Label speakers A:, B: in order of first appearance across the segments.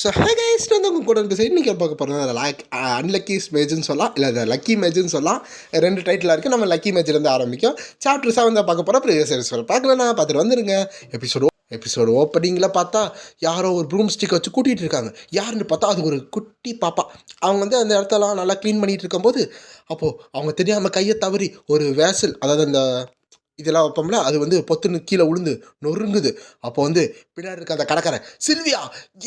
A: So hey guys வந்து உங்கள் கூட இருக்க சைடு நீங்கள் பார்க்க போகிறது அன்லக்கி மேஜ்னு சொல்லலாம், இல்லை அதை லக்கி மேஜ்னு சொல்லலாம். ரெண்டு டைட்டில் இருக்குது. நம்ம லக்கி மேஜ்லேருந்து ஆரம்பிக்கும். சாப்டர் 7 தான் பார்க்க போகிறோம். ப்ரீவியஸ் எபிசோட் பார்க்கலன்னா பார்த்துட்டு வந்துருங்க. எபிசோடு ஓப்பனிங்கில் பார்த்தா யாரோ ஒரு ப்ரூம் ஸ்டிக் வச்சு கூட்டிகிட்டு இருக்காங்க. யாருன்னு பார்த்தா அது ஒரு குட்டி பாப்பா. அவங்க வந்து அந்த இடத்தெல்லாம் நல்லா க்ளீன் பண்ணிகிட்டு இருக்கும்போது அப்போது அவங்க தெரியாமல் கையை தவறி ஒரு வேசல், அதாவது அந்த இதெல்லாம் வைப்போம்ல, அது வந்து பொத்துன்னு கீழே விழுந்து நொறுங்குது. அப்போ வந்து பின்னாடி இருக்க அந்த கடைக்காரன், சில்வியா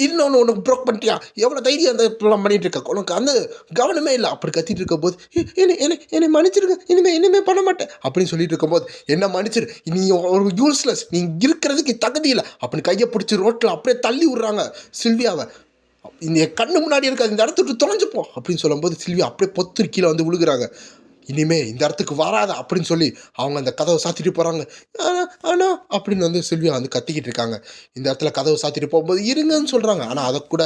A: இன்னொன்று உனக்கு ப்ரோக் பண்ணிட்டியா, எவ்வளோ தைரியம் அந்த இப்பெல்லாம் பண்ணிகிட்டு இருக்க, உனக்கு அந்த கவனமே இல்லை அப்படி கத்திட்டு இருக்கும்போது, என்னை என்னை என்னை மன்னிச்சிருங்க, இனிமேல் பண்ண மாட்டேன் அப்படின்னு சொல்லிட்டு இருக்கும்போது, என்ன மன்னிச்சிரு, நீ ஒரு யூஸ்லெஸ், நீ இருக்கிறதுக்கு தகுதி இல்லை அப்படின்னு கையை பிடிச்சி ரோட்டில் அப்படியே தள்ளி விட்றாங்க சில்வியாவை. இந்த கண்ணு முன்னாடி இருக்க இந்த இடத்துக்கு தொலைஞ்சுப்போம் அப்படின்னு சொல்லும்போது சில்வியா அப்படியே பொத்து கீழே வந்து விழுகிறாங்க. இனிமே இந்த இடத்துக்கு வராத அப்படின்னு சொல்லி அவங்க அந்த கதவை சாத்திட்டு போகிறாங்க. ஆனால் அப்படின்னு வந்து சில்வியா வந்து கத்திக்கிட்டு இருக்காங்க. இந்த இடத்துல கதவை சாத்திட்டு போகும்போது இருங்கன்னு சொல்கிறாங்க. ஆனால் அதை கூட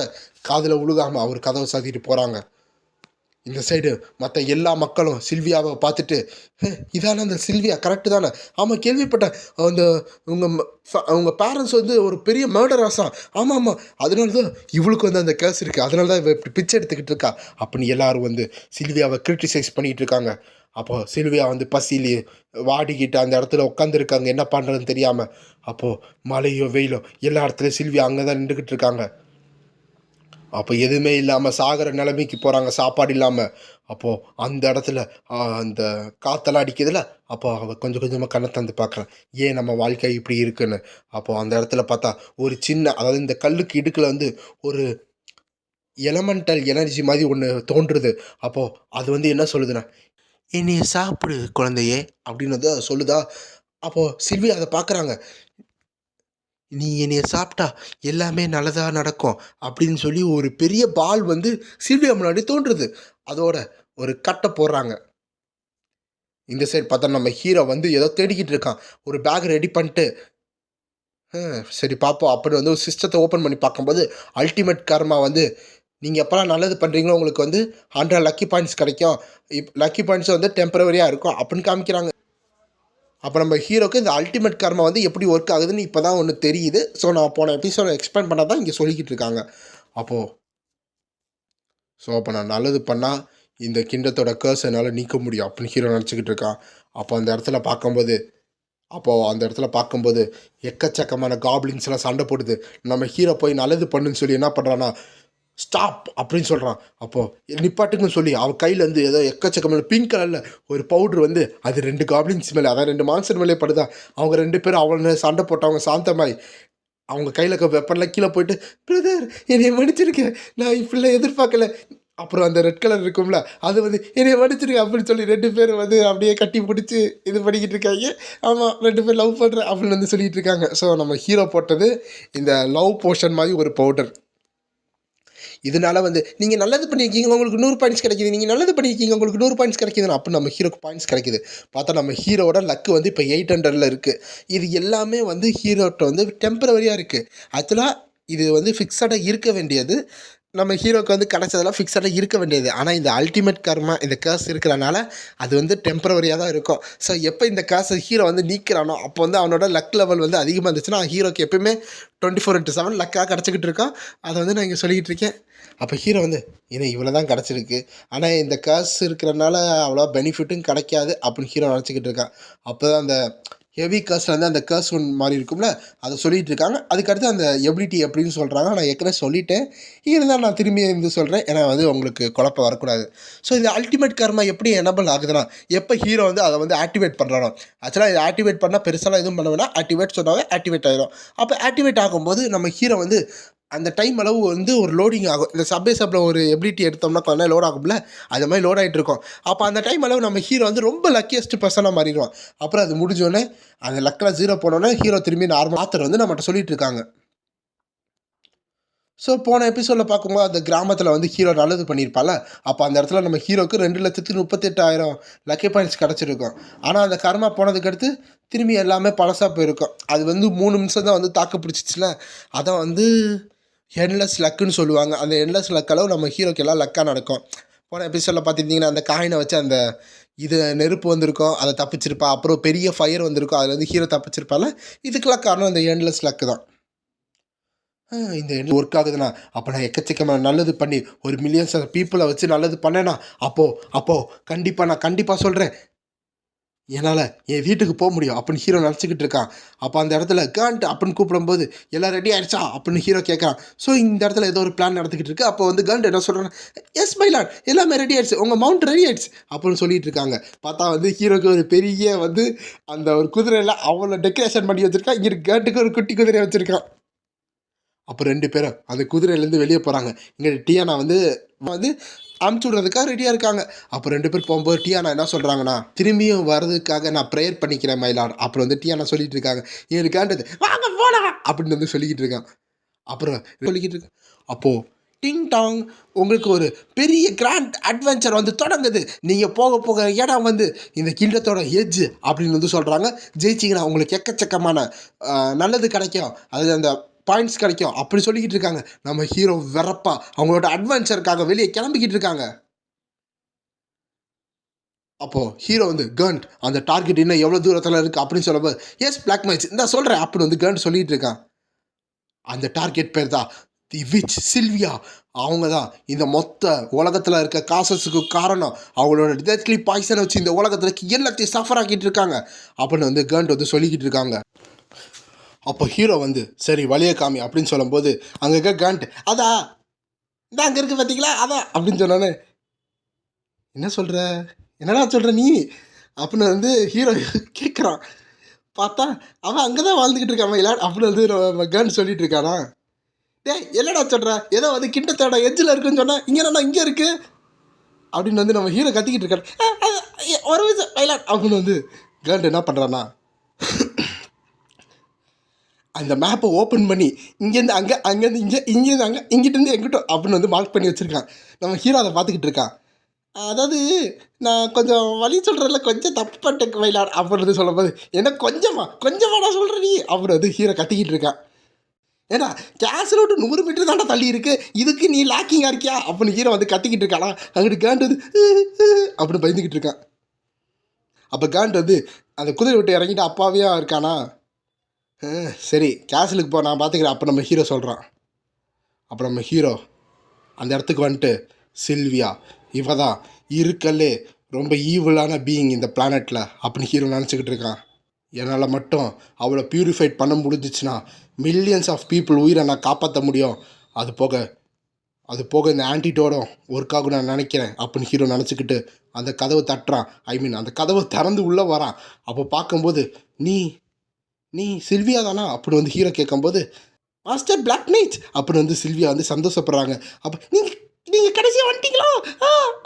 A: காதில் விழுகாமல் அவர் கதவை சாத்திட்டு போகிறாங்க. இந்த சைடு மற்ற எல்லா மக்களும் சில்வியாவை பார்த்துட்டு, இதான அந்த சில்வியா கரெக்டு தானே, ஆமாம் கேள்விப்பட்டேன், அந்த உங்கள் பேரண்ட்ஸ் வந்து ஒரு பெரிய மர்டராஸா, ஆமாம் ஆமாம், அதனால தான் இவளுக்கு வந்து அந்த கேஸ் இருக்குது, அதனால தான் இவ இப்படி பிச்சை எடுத்துக்கிட்டு இருக்கா அப்படின்னு எல்லாரும் வந்து சில்வியாவை கிரிட்டிசைஸ் பண்ணிகிட்டு இருக்காங்க. அப்போது சில்வியா வந்து பசியிலே வாடிக்கிட்டு அந்த இடத்துல உட்காந்துருக்காங்க, என்ன பண்ணுறதுன்னு தெரியாமல். அப்போது மழையோ வெயிலோ எல்லா இடத்துலையும் சில்வியா அங்கே தான் நின்றுக்கிட்டு இருக்காங்க. அப்போ எதுவுமே இல்லாமல் சாகிற நிலைமைக்கு போகிறாங்க, சாப்பாடு இல்லாமல். அப்போது அந்த இடத்துல அந்த காற்றெல்லாம் அடிக்குதுல்ல, அப்போ அவள் கொஞ்சம் கொஞ்சமாக கண்ணை தந்து பார்க்குறான், ஏன் நம்ம வாழ்க்கை இப்படி இருக்குன்னு. அப்போது அந்த இடத்துல பார்த்தா ஒரு சின்ன, அதாவது இந்த கல்லுக்கு இடுக்கில் வந்து ஒரு எலமெண்டல் எனர்ஜி மாதிரி ஒன்று தோன்றுது. அப்போது அது வந்து என்ன சொல்லுதுன்னா, என்னைய சாப்பிடு குழந்தையே அப்படின்னு வந்து சொல்லுதா. அப்போது சில்வி அதை பார்க்குறாங்க, நீ என்னைய சாப்பிட்டா எல்லாமே நல்லதாக நடக்கும் அப்படின்னு சொல்லி ஒரு பெரிய பால் வந்து சில்வியா முன்னாடி தோன்றுது. அதோட ஒரு கட்டை போடுறாங்க. இந்த சைடு பார்த்தா நம்ம ஹீரோ வந்து ஏதோ தேடிக்கிட்டு இருக்கான். ஒரு பேக் ரெடி பண்ணிட்டு, சரி பார்ப்போம் அப்படின்னு வந்து ஒரு சிஸ்டத்தை ஓப்பன் பண்ணி பார்க்கும்போது அல்டிமேட் கர்மா வந்து, நீங்கள் எப்போல்லாம் நல்லது பண்ணுறீங்களோ உங்களுக்கு வந்து 100 லக்கி பாயிண்ட்ஸ் கிடைக்கும், லக்கி பாயிண்ட்ஸ் வந்து டெம்பரவரியாக இருக்கும் அப்படின்னு காமிக்கிறாங்க. அப்போ நம்ம ஹீரோக்கு இந்த அல்டிமேட் கர்மா வந்து எப்படி ஒர்க் ஆகுதுன்னு இப்போ தான் ஒன்று தெரியுது. ஸோ நான் போன எபிசோட எக்ஸ்பிளைன் பண்ண தான் இங்கே சொல்லிக்கிட்டு இருக்காங்க. அப்போ நான் நல்லது பண்ணால் இந்த கிண்டத்தோட கேர்ஸ் என்னால் நீக்க முடியும் அப்படின்னு ஹீரோ நினச்சிக்கிட்டு இருக்கான். அந்த இடத்துல பார்க்கும்போது எக்கச்சக்கமான காப்ளின்ஸ்லாம் சண்டை போடுது. நம்ம ஹீரோ போய் நல்லது பண்ணுன்னு சொல்லி என்ன பண்ணுறான்னா, ஸ்டாப் அப்படின்னு சொல்கிறான். அப்போது நிப்பாட்டுக்குன்னு சொல்லி அவள் கையிலேருந்து ஏதோ எக்கச்சக்கமான பிங்க் கலரில் ஒரு பவுட்ரு வந்து அது 2 காப்ளின்ஸ் மேலே, அதான் 2 மான்ஸ்டர் மேலே படுதா. அவங்க 2 பேரும் அவனை சண்டை போட்டவங்க சாந்தமாய் அவங்க கையில் இருக்க வெப்பன்லாம் கீழே போயிட்டு, பிரதர் என்னை மன்னிச்சிருக்கேன், நான் இப்படிலாம் எதிர்பார்க்கல. அப்புறம் அந்த ரெட் கலர் இருக்கும்ல, அது வந்து என்னை மன்னிச்சிருக்கேன் அப்படின்னு சொல்லி 2 பேரும் வந்து அப்படியே கட்டி பிடிச்சி இது பண்ணிக்கிட்டு இருக்காங்க. ஆமாம் 2 பேர் லவ் பண்ணுறேன் அப்படின்னு வந்து சொல்லிகிட்டு இருக்காங்க. ஸோ நம்ம ஹீரோ போட்டது இந்த லவ் போஷன் மாதிரி ஒரு பவுடர். இதனால வந்து நீங்கள் நல்லது பண்ணியிருக்கீங்க உங்களுக்கு 100 பாயிண்ட்ஸ் கிடைக்கிது, நீங்கள் நல்லது பண்ணியிருக்கீங்க உங்களுக்கு 100 பாயிண்ட்ஸ் கிடைக்கிதுன்னு அப்போ நம்ம ஹீரோக்கு பாயிண்ட்ஸ் கிடைக்கிது. பார்த்தா நம்ம ஹீரோவோட லக்கு வந்து இப்போ 800 இருக்குது. இது எல்லாமே வந்து ஹீரோட்ட வந்து டெம்பரவரியாக இருக்குது. ஆக்சுவலாக இது வந்து ஃபிக்ஸடாக இருக்க வேண்டியது, நம்ம ஹீரோக்கு வந்து கிடச்சதெல்லாம் ஃபிக்ஸடாக இருக்க வேண்டியது. ஆனால் இந்த அல்டிமேட் கர்மா இந்த கேஸ் இருக்கிறனால அது வந்து டெம்பரவரியாக தான் இருக்கும். ஸோ எப்போ இந்த கேஸை ஹீரோ வந்து நீக்கிறானோ அப்போ வந்து அவனோட லக் லெவல் வந்து அதிகமாக இருந்துச்சுன்னா ஹீரோக்கு எப்பயுமே 24/7 லக்காக கிடச்சிக்கிட்டு இருக்கான். அதை வந்து நான் இங்கே சொல்லிக்கிட்டு இருக்கேன். அப்போ ஹீரோ வந்து ஏன்னா இவ்வளோ தான் கிடச்சிருக்கு, ஆனால் இந்த கேஸ் இருக்கிறனால அவ்வளோ பெனிஃபிட்டும் கிடைக்காது அப்படின்னு ஹீரோ நினச்சிக்கிட்டு இருக்கான். அப்போ தான் அந்த ஹெவி கேர்ஸில் வந்து அந்த கேர்ஸ் ஒன் மாதிரி இருக்கும்ல, அதை சொல்லிகிட்டு இருக்காங்க. அதுக்கடுத்து அந்த எபிலிட்டி எப்படின்னு சொல்கிறாங்க, நான் ஏற்கனவே சொல்லிட்டேன், இருந்தால் நான் திரும்பி இருந்து சொல்கிறேன், ஏன்னா வந்து உங்களுக்கு குழப்பம் வரக்கூடாது. ஸோ இந்த அல்டிமேட் கர்மா எப்படி எனபிள் ஆகுதுன்னா, எப்போ ஹீரோ வந்து அதை வந்து ஆக்டிவேட் பண்ணுறானோ, ஆக்சுவலாக இதை ஆக்டிவேட் பண்ணால் பெருசாலாம் எதுவும் பண்ண வேணாம், ஆக்டிவேட் சொன்னாவே ஆக்டிவேட் ஆகிடும். அப்போ ஆக்டிவேட் ஆகும்போது நம்ம ஹீரோ வந்து அந்த டைம் அளவு வந்து ஒரு லோடிங் ஆகும். இந்த சப்பில் ஒரு எபிலிட்டி எடுத்தோம்னா கொஞ்சம் லோட் ஆகும்ல, அது மாதிரி லோட் ஆகிட்டு இருக்கும். அப்போ அந்த டைம் அளவு நம்ம ஹீரோ வந்து ரொம்ப லக்கியஸ்ட் பர்சனாக மாறிடுவான். அப்புறம் அது முடிஞ்சோடனே அந்த லக்கில் 0 போனோடனே ஹீரோ திரும்பி நார்மல் ஆத்தர் வந்து நம்மகிட்ட சொல்லிட்டு இருக்காங்க. ஸோ போன எபிசோடில் பார்க்கும்போது அந்த கிராமத்தில் வந்து ஹீரோ நல்லது பண்ணியிருப்பால, அப்போ அந்த இடத்துல நம்ம ஹீரோக்கு 2,38,000 லக்கி பாயிண்ட்ஸ் கிடச்சிருக்கும். ஆனால் அந்த கர்மா போனதுக்கடுத்து திரும்பி எல்லாமே பழசாக போயிருக்கும். அது வந்து 3 நிமிஷம் தான் வந்து தாக்கு பிடிச்சிச்சுல, அதை வந்து என்லெஸ் லக்குன்னு சொல்லுவாங்க. அந்த என்லெஸ் லக் அளவு நம்ம ஹீரோக்கு எல்லாம் லக்காக நடக்கும். போன எபிசோடில் பார்த்துட்டிங்கன்னா அந்த காயினை வச்சு அந்த இது நெருப்பு வந்திருக்கும், அதை தப்பிச்சிருப்பா. அப்புறம் பெரிய ஃபயர் வந்திருக்கும், அதில் வந்து ஹீரோ தப்பிச்சிருப்பால. இதுக்கெல்லாம் காரணம் இந்த என்லெஸ் லக்கு தான். இந்த எண்ணம் ஒர்க் ஆகுதுண்ணா, அப்போ நான் எக்கச்சக்கமாக நல்லது பண்ணி ஒரு மில்லியன்ஸ் ஆஃப் பீப்புளை வச்சு நல்லது பண்ணேண்ணா, அப்போது கண்டிப்பாக நான் கண்டிப்பாக சொல்கிறேன் என்னால் என் வீட்டுக்கு போக முடியும் அப்படின்னு ஹீரோ நினச்சிக்கிட்டு இருக்கான். அப்போ அந்த இடத்துல காண்ட் அப்படின்னு கூப்பிடும்போது எல்லாம் ரெடி ஆகிடுச்சா அப்படின்னு ஹீரோ கேட்குறான். ஸோ இந்த இடத்துல ஏதோ ஒரு பிளான் நடந்துக்கிட்டு இருக்கு. அப்போ வந்து காண்ட் என்ன சொல்கிறாங்க, எஸ் மை லார்ட் எல்லாமே ரெடி ஆகிடுச்சு, உங்கள் மவுண்ட் ரெடி ஆகிடுச்சு அப்படின்னு சொல்லிட்டு இருக்காங்க. பார்த்தா வந்து ஹீரோக்கு ஒரு பெரிய வந்து அந்த ஒரு குதிரையில் அவ்வளோ டெக்கரேஷன் பண்ணி வச்சுருக்கான். இங்கே காண்ட்டுக்கு ஒரு குட்டி குதிரையை வச்சுருக்கான். அப்போ 2 பேரும் அந்த குதிரையிலேருந்து வெளியே போகிறாங்க. இங்கே டியானா வந்து வந்து அமுச்சு விட்றதுக்காக ரெடியாக இருக்காங்க. அப்போ 2 பேர் போகும்போது டியானா என்ன சொல்கிறாங்கன்னா, திரும்பியும் வர்றதுக்காக நான் ப்ரேயர் பண்ணிக்கிறேன் மயிலாட். அப்புறம் வந்து டியானா சொல்லிட்டு இருக்காங்க, எனக்காண்டது வாங்க போலாம் அப்படின்னு வந்து சொல்லிக்கிட்டு இருக்கான். அப்புறம் சொல்லிக்கிட்டு இருக்கேன். அப்போது டிங் டாங், உங்களுக்கு ஒரு பெரிய கிராண்ட் அட்வென்ச்சர் வந்து தொடங்குது. நீங்கள் போக போக இடம் வந்து இந்த கிண்டத்தோட எஜ்ஜு அப்படின்னு வந்து சொல்கிறாங்க. ஜெயிச்சிங்கன்னா உங்களுக்கு எக்கச்சக்கமான நல்லது கிடைக்கும், அது அந்த பாயிண்ட்ஸ் கிடைக்கும் அப்படி சொல்லிக்கிட்டு இருக்காங்க. நம்ம ஹீரோ வெறப்பா அவங்களோட அட்வென்ச்சருக்காக வெளியே கிளம்பிக்கிட்டு இருக்காங்க. அப்போது ஹீரோ வந்து கண்ட் அந்த டார்கெட் இன்னும் எவ்வளோ தூரத்தில் இருக்குது அப்படின்னு சொல்லும்போது, எஸ் பிளாக் மேட்ச் இந்த சொல்கிறேன் அப்படின்னு வந்து கண்ட் சொல்லிகிட்டு இருக்கான். அந்த டார்கெட் பேர் தான் தி விச் சில்வியா. அவங்க தான் இந்த மொத்த உலகத்தில் இருக்க காசஸுக்கு காரணம். அவங்களோட டெத்லி பாய்சனை வச்சு இந்த உலகத்தில் எல்லாத்தையும் சஃபர் ஆக்கிட்டு இருக்காங்க அப்படின்னு வந்து கண்ட் வந்து சொல்லிக்கிட்டு இருக்காங்க. அப்போ ஹீரோ வந்து சரி வழியை காமி அப்படின்னு சொல்லும்போது அங்கே இருக்க கண்ட் அதா இந்த அங்கே இருக்குது பார்த்தீங்களா அதான் அப்படின்னு சொன்னோன்னே, என்ன சொல்கிற, என்னடா சொல்கிற நீ அப்படின்னு வந்து ஹீரோ கேட்குறான். பார்த்தா அவன் அங்கே தான் வாழ்ந்துக்கிட்டு இருக்கான் மயிலா அப்படின்னு வந்து கண்ட் சொல்லிட்டு இருக்கானா. என்னடா சொல்கிற, ஏதோ வந்து கிண்டத்தோட எஜ்ஜில் இருக்குன்னு சொன்னால் இங்கே நான் இங்கே இருக்குது அப்படின்னு வந்து நம்ம ஹீரோ கத்திக்கிட்டு இருக்காரு. ஒரு விஷயம் மயிலாட் அப்படின்னு வந்து கண்ட் என்ன பண்ணுறான்னா, அந்த மேப்பை ஓப்பன் பண்ணி இங்கேருந்து அங்கே அங்கேருந்து இங்கே இங்கேருந்து அங்கே இங்கிட்டேருந்து எங்கிட்டோ அப்படின்னு வந்து மார்க் பண்ணி வச்சுருக்கான். நம்ம ஹீரோ அதை பார்த்துக்கிட்டு இருக்கான். அதாவது நான் கொஞ்சம் வழி சொல்கிறதில்ல கொஞ்சம் தப்பு பண்ணிட்டேன் மயிலாட் அப்படின்னு சொல்லும்போது, என்ன கொஞ்சமாக நான் சொல்கிறேன் நீ அப்படின்னு வந்து ஹீரோ கத்திக்கிட்டு இருக்கான். ஏன்னா கேஸில் விட்டு 100 மீட்டர் தாண்டா தள்ளி இருக்குது, இதுக்கு நீ லேக்கிங்காக இருக்கியா அப்படின்னு ஹீரோ வந்து கத்திக்கிட்டு இருக்கானா. அங்கிட்டு காண்ட் வந்து அப்படின்னு பயந்துக்கிட்டு இருக்கான். அப்போ காண்ட் வந்து அந்த குதிரை விட்டு இறங்கிட்டு அப்பாவியா இருக்கானா. சரி கேசலுக்கு போ நான் பார்த்துக்கிறேன் அப்போ நம்ம ஹீரோ சொல்கிறான். அப்புறம் நம்ம ஹீரோ அந்த இடத்துக்கு வந்துட்டு சில்வியா இவ தான் இருக்கல்லே ரொம்ப ஈவிலான பீயிங் இந்த பிளானட்டில் அப்படின்னு ஹீரோ நினச்சிக்கிட்டு இருக்கான். என்னால் மட்டும் அவளை ப்யூரிஃபைட் பண்ண முடிஞ்சிச்சுன்னா மில்லியன்ஸ் ஆஃப் பீப்புள் உயிரை நான் காப்பாற்ற முடியும். அது போக இந்த ஆன்டிடோடும் ஒர்க் ஆகும் நான் நினைக்கிறேன் அப்படின்னு ஹீரோ நினச்சிக்கிட்டு அந்த கதவை தட்டுறான். அந்த கதவை திறந்து உள்ளே வரான். அப்போ பார்க்கும்போது நீ சில்வியா தானா அப்படின்னு வந்து ஹீரோ கேட்கும்போது, மாஸ்டர் பிளாக் நைட் அப்படின்னு வந்து சில்வியா வந்து சந்தோஷப்படுறாங்க. அப்போ நீங்கள் கடைசியாக வந்துட்டீங்களா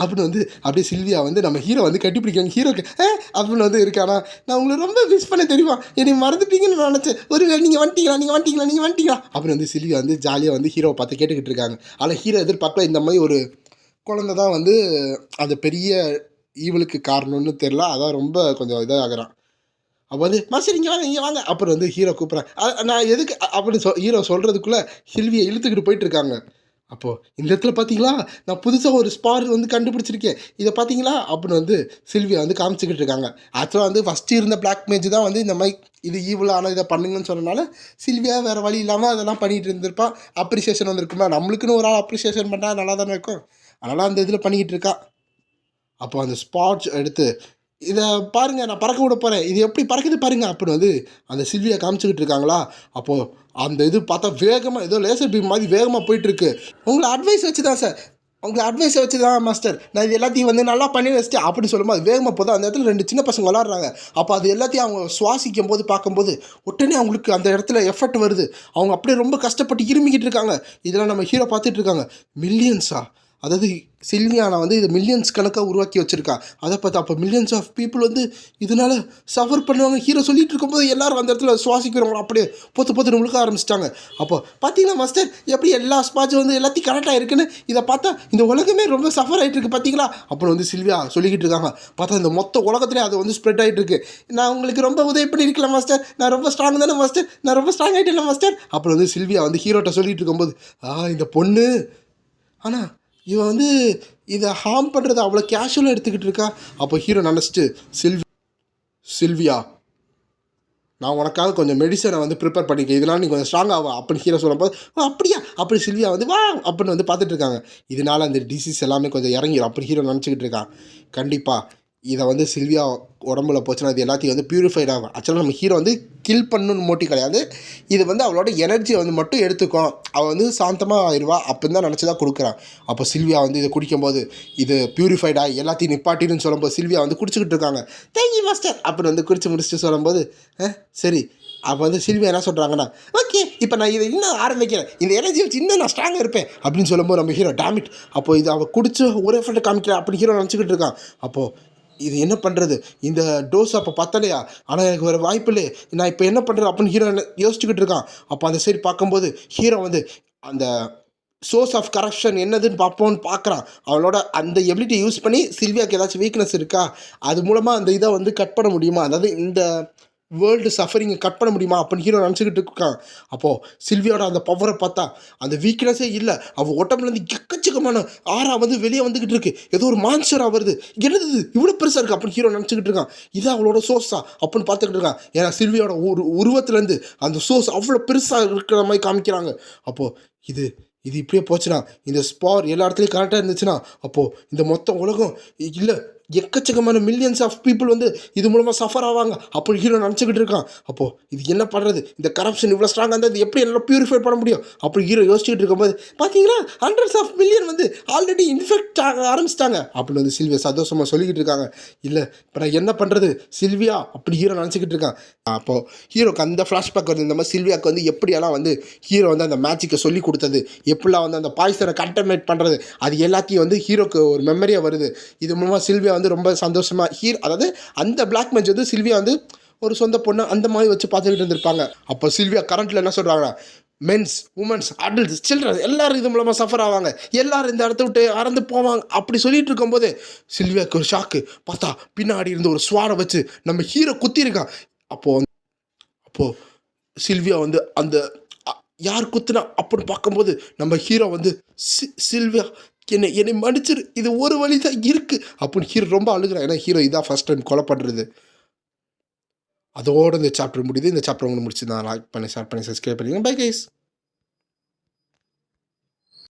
A: அப்படின்னு வந்து அப்படியே சில்வியா வந்து நம்ம ஹீரோ வந்து கட்டிப்பிடிக்காங்க. ஹீரோக்கு அப்படின்னு வந்து இருக்கானா, நான் உங்களை ரொம்ப மிஸ் பண்ண தெரியுமா, என்னை மறந்துட்டீங்கன்னு நான் நினச்சேன், ஒருவேளை நீங்கள் வந்துட்டீங்களா அப்படின்னு வந்து சில்வியா வந்து ஜாலியாக வந்து ஹீரோவை பார்த்து கேட்டுக்கிட்டு இருக்காங்க. ஆனால் ஹீரோ எதிர்பார்க்கல இந்த மாதிரி ஒரு குழந்தை தான் வந்து அந்த பெரிய ஈவலுக்கு காரணம்னு தெரில. அதான் ரொம்ப கொஞ்சம் இதாகிறான். அப்போ வந்து மாஸ்டர் இங்கே வாங்க அப்புறம் வந்து ஹீரோ கூப்பிட்றேன். நான் எதுக்கு அப்படின்னு ஹீரோ சொல்கிறதுக்குள்ளே சில்வியை இழுத்துக்கிட்டு போயிட்டுருக்காங்க. அப்போது இந்த இடத்துல பார்த்தீங்களா நான் புதுசாக ஒரு ஸ்பார் வந்து கண்டுபிடிச்சிருக்கேன், இதை பார்த்தீங்களா அப்படின்னு வந்து சில்வியா வந்து காமிச்சிக்கிட்டு இருக்காங்க. ஆக்சுவலாக வந்து ஃபஸ்ட்டு இருந்த பிளாக் மேஜ் தான் வந்து இந்த மாதிரி இது ஈவலான இதை பண்ணுங்கன்னு சொன்னனால சில்வியா வேறு வழி இல்லாமல் அதெல்லாம் பண்ணிகிட்டு இருந்திருப்பான். அப்ரிசியேஷன் வந்துருக்குமா, நம்மளுக்குன்னு ஒரு ஆள் அப்ரிசியேஷன் பண்ணால் நல்லா தானே இருக்கும். அதனால் அந்த இதில் பண்ணிக்கிட்டு இருக்கா. அப்போ அந்த ஸ்பாட்ஸ் எடுத்து இதை பாருங்கள் நான் பறக்க விட போகிறேன், இது எப்படி பறக்குது பாருங்கள் அப்படின்னு வந்து அந்த சில்வியை காமிச்சிக்கிட்டு இருக்காங்களா. அப்போது அந்த இது பார்த்தா வேகமாக ஏதோ லேசர் பீம் மாதிரி வேகமாக போயிட்டுருக்கு. உங்களை அட்வைஸ் வச்சு தான் சார், உங்களை அட்வைஸை வச்சு தான் மாஸ்டர் நான் இது எல்லாத்தையும் வந்து நல்லா பண்ணி வச்சுட்டு அப்படின்னு சொல்லும்போது அது வேகமாக போதும். அந்த இடத்துல 2 சின்ன பசங்க விளாட்றாங்க. அப்போ அது எல்லாத்தையும் அவங்க சுவாசிக்கும் போது பார்க்கும்போது உடனே அவங்களுக்கு அந்த இடத்துல எஃபர்ட் வருது. அவங்க அப்படியே ரொம்ப கஷ்டப்பட்டு இருமிக்கிட்டு இருக்காங்க. இதெல்லாம் நம்ம ஹீரோ பார்த்துட்டு இருக்காங்க. மில்லியன்ஸா, அதாவது சில்வியானா வந்து இது மில்லியன்ஸ் கணக்காக உருவாக்கி வச்சுருக்கா. அதை பார்த்தா அப்போ மில்லியன்ஸ் ஆஃப் பீப்புள் வந்து இதனால் சஃபர் பண்ணுவாங்க. ஹீரோ சொல்லிகிட்டு இருக்கும்போது எல்லோரும் அந்த இடத்துல சுவாசிக்கிறவங்க அப்படியே பொத்து முழுக்க ஆரம்பிச்சிட்டாங்க. அப்போ பார்த்தீங்களா மாஸ்டர் எப்படி எல்லா ஸ்பாட்சும் வந்து எல்லாத்தையும் கரெக்டாக இருக்குன்னு, இதை பார்த்தா இந்த உலகமே ரொம்ப சஃபர் ஆகிட்டு இருக்குது பார்த்தீங்களா அப்புறம் வந்து சில்வியா சொல்லிக்கிட்டு இருக்காங்க. பார்த்தா இந்த மொத்த உலகத்துலேயே அது வந்து ஸ்ப்ரெட் ஆகிட்டு இருக்கு. நான் உங்களுக்கு ரொம்ப உதவி பண்ணியிருக்கலாம் மாஸ்டர், நான் ரொம்ப ஸ்ட்ராங் தானே மாஸ்டர், நான் ரொம்ப ஸ்ட்ராங் ஆகிட்டேன் மாஸ்டர் அப்புறம் வந்து சில்வியா வந்து ஹீரோட்ட சொல்லிகிட்டு இருக்கும்போது இந்த பொண்ணு ஆனால் இவன் வந்து இதை ஹார்ம் பண்ணுறதை அவ்வளோ கேஷுவலாக எடுத்துக்கிட்டு இருக்கா. அப்போ ஹீரோ நினச்சிட்டு சில்வியா நான் உனக்காக கொஞ்சம் மெடிசனை வந்து ப்ரிப்பேர் பண்ணிக்க, இதனால் நீ கொஞ்சம் ஸ்ட்ராங் ஆகும் அப்படின்னு ஹீரோ சொல்லும்போது, அப்படியா அப்படி சில்வியா வந்து வா அப்படின்னு வந்து பார்த்துட்டு இருக்காங்க. இதனால் அந்த டிசீஸ் எல்லாமே கொஞ்சம் இறங்கிடும் அப்படி ஹீரோ நினச்சிக்கிட்டு இருக்கான். கண்டிப்பாக இதை வந்து சில்வியா உடம்புல போச்சுன்னா இது எல்லாத்தையும் வந்து பியூரிஃபைட் ஆகும். ஆக்சுவலாக நம்ம ஹீரோ வந்து கில் பண்ணணுன்னு மோட்டிவ் கிடையாது, இது வந்து அவளோட எனர்ஜியை வந்து மட்டும் எடுத்துக்கும், அவள் வந்து சாந்தமாக ஆயிடுவா அப்படின்னு தான் நினச்சி தான் கொடுக்குறான். அப்போ சில்வியா வந்து இதை குடிக்கும்போது இது பியூரிஃபைடாக எல்லாத்தையும் நிப்பாட்டின்னு சொல்லும்போது சில்வியா வந்து குடிச்சிக்கிட்டு இருக்காங்க. தேங்க்யூ மாஸ்டர் அப்படின்னு வந்து குடிச்சு முடிச்சுட்டு சொல்லும்போது சரி. அப்போ வந்து சில்வியா என்ன சொல்கிறாங்கன்னா, ஓகே இப்போ நான் இதை இன்னும் ஆரம்பிக்கிறேன், இந்த எனர்ஜி வச்சு இன்னும் நான் ஸ்ட்ராங்காக இருப்பேன் அப்படின்னு சொல்லும்போது நம்ம ஹீரோ டேமிட் அப்போது இது அவள் குடிச்சு ஒரு எஃபர்ட்டை காமிக்கிறேன் அப்படி ஹீரோ நினச்சிக்கிட்டு இருக்கான். அப்போது இது என்ன பண்ணுறது, இந்த டோஸ் அப்போ பத்தலையா, ஆனால் எனக்கு வேறு வாய்ப்பு இல்லை, நான் இப்போ என்ன பண்ணுறது அப்படின்னு ஹீரோ யோசிச்சுக்கிட்டு இருக்கான். அப்போ அந்த சைடு பார்க்கும்போது ஹீரோ வந்து அந்த சோர்ஸ் ஆஃப் கரப்ஷன் என்னதுன்னு பார்ப்போன்னு பார்க்குறான். அவளோட அந்த எபிலிட்டி யூஸ் பண்ணி சில்வியாவுக்கு ஏதாச்சும் வீக்னஸ் இருக்கா, அது மூலமாக அந்த இதை வந்து கட் பண்ண முடியுமா, அதாவது இந்த வேர்ல்டு சஃபரிங்கை கட் பண்ண முடியுமா அப்படின்னு ஹீரோ நினச்சிக்கிட்டு இருக்கான். அப்போது சில்வியோட அந்த பவரை பார்த்தா அந்த வீக்னஸே இல்லை, அவள் உடம்புலேருந்து எக்கச்சக்கமான ஆறா வந்து வெளியே வந்துக்கிட்டு இருக்கு, ஏதோ ஒரு மான்ஸ்டராக வருது, என்னது இவ்வளோ பெருசாக இருக்குது அப்படின்னு ஹீரோ நினச்சிக்கிட்டு இருக்கான். இது அவளோட சோர்ஸா அப்படின்னு பார்த்துக்கிட்டு இருக்கான். ஏன்னா சில்வியோட உருவத்துலேருந்து அந்த சோர்ஸ் அவ்வளோ பெருசாக இருக்கிற மாதிரி காமிக்கிறாங்க. அப்போது இது இது இப்படியே போச்சுன்னா, இந்த ஸ்பார் எல்லா இடத்துலையும் கரெக்டாக இருந்துச்சுன்னா, அப்போது இந்த மொத்த உலகம் இல்லை எக்கச்சக்கமான மில்லியன்ஸ் ஆஃப் பீப்புள் வந்து இது மூலமாக சஃபர் ஆவாங்க அப்படி ஹீரோ நினச்சிக்கிட்டு இருக்கான். அப்போது இது என்ன பண்ணுறது, இந்த கரப்ஷன் இவ்வளோ ஸ்ட்ராங்காக இருந்தால் இது எப்படி எல்லாம் பியூரிஃபை பண்ண முடியும் அப்படி ஹீரோ யோசிச்சுக்கிட்டு இருக்கும்போது பார்த்தீங்களா ஹண்ட்ரட்ஸ் ஆஃப் மில்லியன் வந்து ஆல்ரெடி இன்ஃபெக்ட் ஆக ஆரம்பிச்சிட்டாங்க அப்படின்னு வந்து சில்வியா சந்தோஷமாக சொல்லிக்கிட்டு இருக்காங்க. இல்லை இப்போ நான் என்ன பண்ணுறது சில்வியா அப்படி ஹீரோ நினச்சிக்கிட்டு இருக்கான். அப்போது ஹீரோக்கு அந்த ஃப்ளாஷ்பேக் வருது, இந்த மாதிரி சில்வியாவுக்கு வந்து எப்படியெல்லாம் வந்து ஹீரோ வந்து அந்த மேஜிக்கை சொல்லி கொடுத்தது, எப்படிலாம் வந்து அந்த பாய்சனை கண்டமினேட் பண்ணுறது, அது எல்லாத்தையும் வந்து ஹீரோக்கு ஒரு மெமரியாக வருது. இது மூலமாக சில்வியா வந்து ரொம்ப சந்தோஷமாக அதாவது அந்த பிளாக் மேஜ் வந்து சில்வியா வந்து ஒரு சொந்த பொண்ணு அந்த மாதிரி வச்சு பார்த்துக்கிட்டு இருந்திருப்பாங்க. அப்போ சில்வியா கரண்ட்டில் என்ன சொல்கிறாங்கன்னா, மென்ஸ் உமன்ஸ் அடல்ட்ஸ் சில்ட்ரன் எல்லாரும் இது மூலமாக சஃபர் ஆவாங்க, எல்லாரும் இந்த இடத்த விட்டு அறந்து போவாங்க அப்படி சொல்லிட்டு இருக்கும்போது சில்வியாவுக்கு ஒரு ஷாக்கு, பார்த்தா பின்னாடி இருந்து ஒரு ஸ்வாரை வச்சு நம்ம ஹீரோ குத்திருக்கான். அப்போது சில்வியா வந்து அந்த யார் குத்துனா அப்படின்னு பார்க்கும்போது நம்ம ஹீரோ வந்து சில்வியா என்னை மன்னிச்சிரு, இது ஒரு வழி தான் இருக்குது அப்படின்னு ஹீரோ ரொம்ப அழுகிறான். ஏன்னா ஹீரோ இதான் ஃபஸ்ட் டைம் கொலை பண்ணுறது. அதோடு இந்த சாப்டர் முடியுது. இந்த சாப்டர் உங்களுக்கு முடிச்சு நான் லைக் பண்ணி ஷேர் பண்ணி சப்ஸ்கிரைப் பண்ணிங்க. Bye guys.